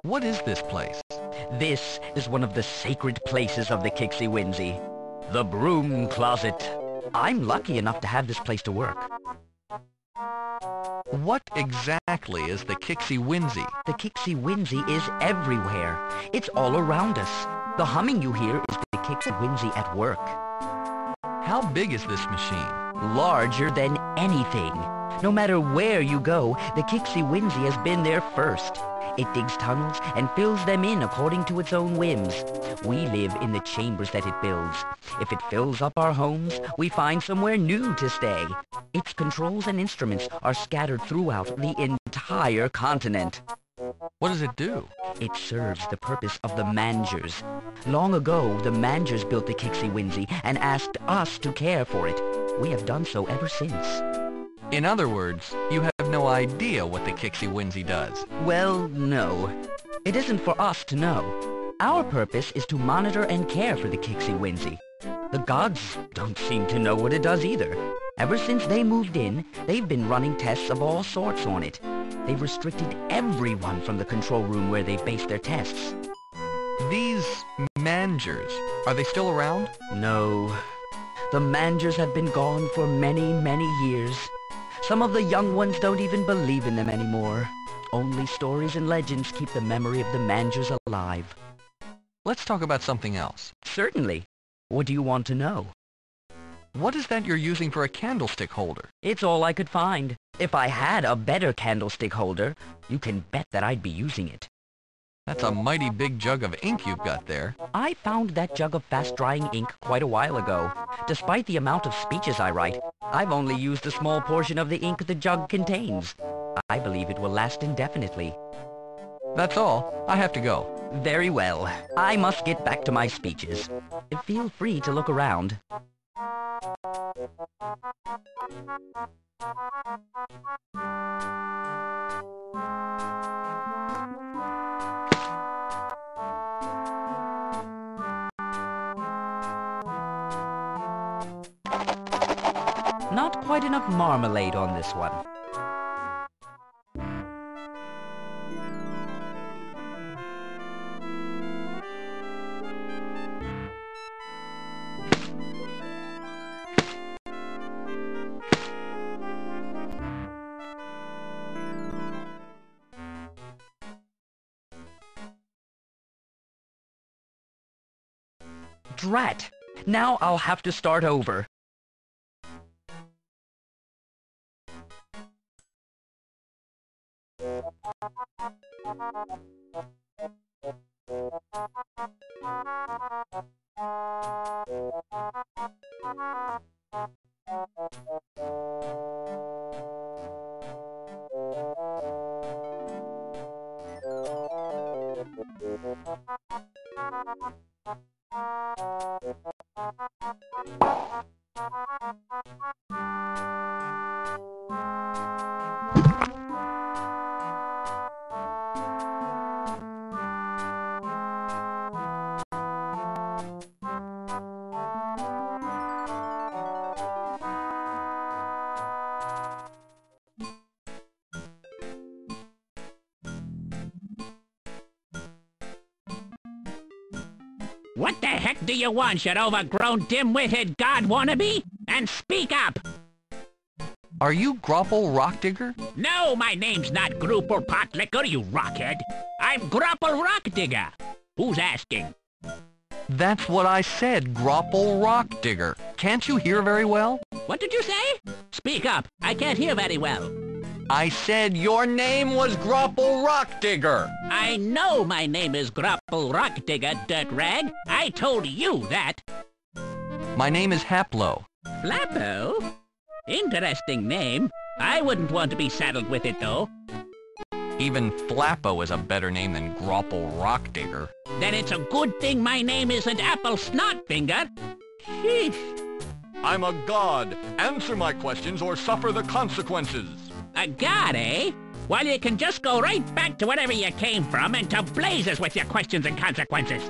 What is this place? This is one of the sacred places of the Kixie Windsy, the broom closet. I'm lucky enough to have this place to work. What exactly is the Kixie Windsy? The Kixie Windsy is everywhere. It's all around us. The humming you hear is the Kixie Windsy at work. How big is this machine? Larger than anything. No matter where you go, the Kixie Windsy has been there first. It digs tunnels and fills them in according to its own whims. We live in the chambers that it builds. If it fills up our homes, we find somewhere new to stay. Its controls and instruments are scattered throughout the entire continent. What does it do? It serves the purpose of the mangers. Long ago, the mangers built the Kixie Windsy and asked us to care for it. We have done so ever since. In other words, you have no idea what the Kixie Windsy does. Well, no. It isn't for us to know. Our purpose is to monitor and care for the Kixie Windsy. The gods don't seem to know what it does either. Ever since they moved in, they've been running tests of all sorts on it. They've restricted everyone from the control room where they base their tests. These mangers, are they still around? No. The mangers have been gone for many, many years. Some of the young ones don't even believe in them anymore. Only stories and legends keep the memory of the mangers alive. Let's talk about something else. Certainly. What do you want to know? What is that you're using for a candlestick holder? It's all I could find. If I had a better candlestick holder, you can bet that I'd be using it. That's a mighty big jug of ink you've got there. I found that jug of fast-drying ink quite a while ago. Despite the amount of speeches I write, I've only used a small portion of the ink the jug contains. I believe it will last indefinitely. That's all. I have to go. Very well. I must get back to my speeches. Feel free to look around. Not quite enough marmalade on this one. Drat! Now I'll have to start over. What the heck do you want, you overgrown, dim-witted god wannabe? And speak up! Are you Grapple Rock Digger? No, my name's not Groople Potlicker, you rockhead. I'm Grapple Rock Digger. Who's asking? That's what I said, Grapple Rock Digger. Can't you hear very well? What did you say? Speak up. I can't hear very well. I said your name was Grapple Rock Digger. I know my name is Grapple Rock Digger, dirt rag. I told you that. My name is Haplo. Flappo? Interesting name. I wouldn't want to be saddled with it, though. Even Flappo is a better name than Grapple Rock Digger. Then it's a good thing my name isn't Apple Snotfinger. Sheesh. I'm a god. Answer my questions or suffer the consequences. A god, eh? Well, you can just go right back to wherever you came from and to blazes with your questions and consequences.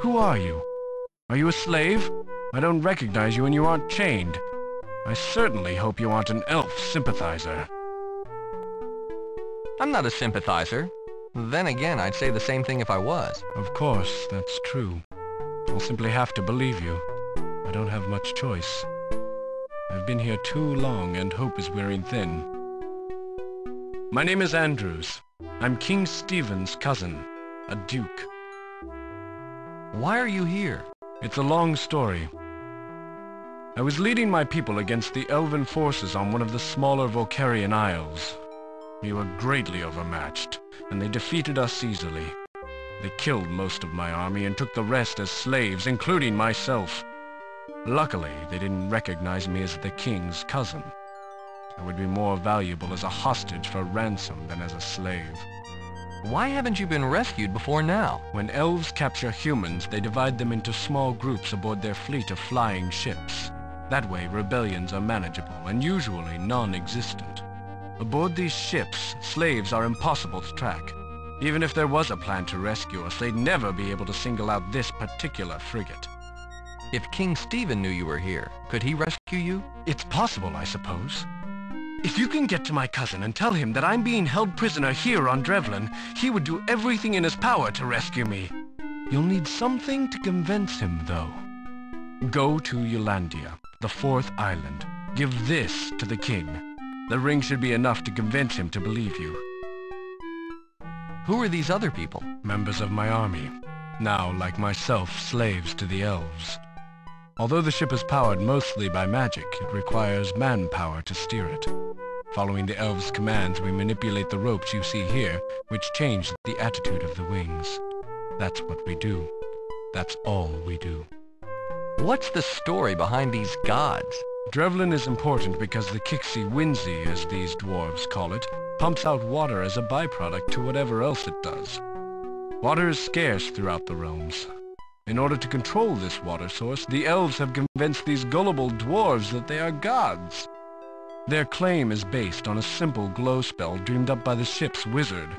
Who are you? Are you a slave? I don't recognize you and you aren't chained. I certainly hope you aren't an elf sympathizer. I'm not a sympathizer. Then again, I'd say the same thing if I was. Of course, that's true. I'll simply have to believe you. I don't have much choice. I've been here too long and hope is wearing thin. My name is Andrews. I'm King Stephen's cousin, a duke. Why are you here? It's a long story. I was leading my people against the elven forces on one of the smaller Volcarian isles. We were greatly overmatched, and they defeated us easily. They killed most of my army and took the rest as slaves, including myself. Luckily, they didn't recognize me as the king's cousin. I would be more valuable as a hostage for ransom than as a slave. Why haven't you been rescued before now? When elves capture humans, they divide them into small groups aboard their fleet of flying ships. That way, rebellions are manageable and usually non-existent. Aboard these ships, slaves are impossible to track. Even if there was a plan to rescue us, they'd never be able to single out this particular frigate. If King Stephen knew you were here, could he rescue you? It's possible, I suppose. If you can get to my cousin and tell him that I'm being held prisoner here on Drevlin, he would do everything in his power to rescue me. You'll need something to convince him, though. Go to Eulandia, the fourth island. Give this to the king. The ring should be enough to convince him to believe you. Who are these other people? Members of my army. Now, like myself, slaves to the elves. Although the ship is powered mostly by magic, it requires manpower to steer it. Following the elves' commands, we manipulate the ropes you see here, which change the attitude of the wings. That's what we do. That's all we do. What's the story behind these gods? Drevlin is important because the Kixie Winzy, as these dwarves call it, pumps out water as a byproduct to whatever else it does. Water is scarce throughout the realms. In order to control this water source, the elves have convinced these gullible dwarves that they are gods. Their claim is based on a simple glow spell dreamed up by the ship's wizard.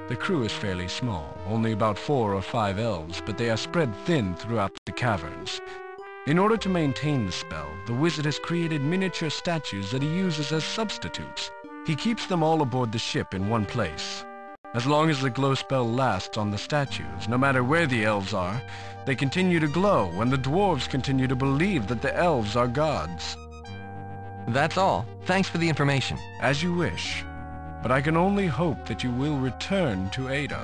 The crew is fairly small, only about 4 or 5 elves, but they are spread thin throughout the caverns. In order to maintain the spell, the wizard has created miniature statues that he uses as substitutes. He keeps them all aboard the ship in one place. As long as the glow spell lasts on the statues, no matter where the elves are, they continue to glow, and the dwarves continue to believe that the elves are gods. That's all. Thanks for the information. As you wish, but I can only hope that you will return to aid us.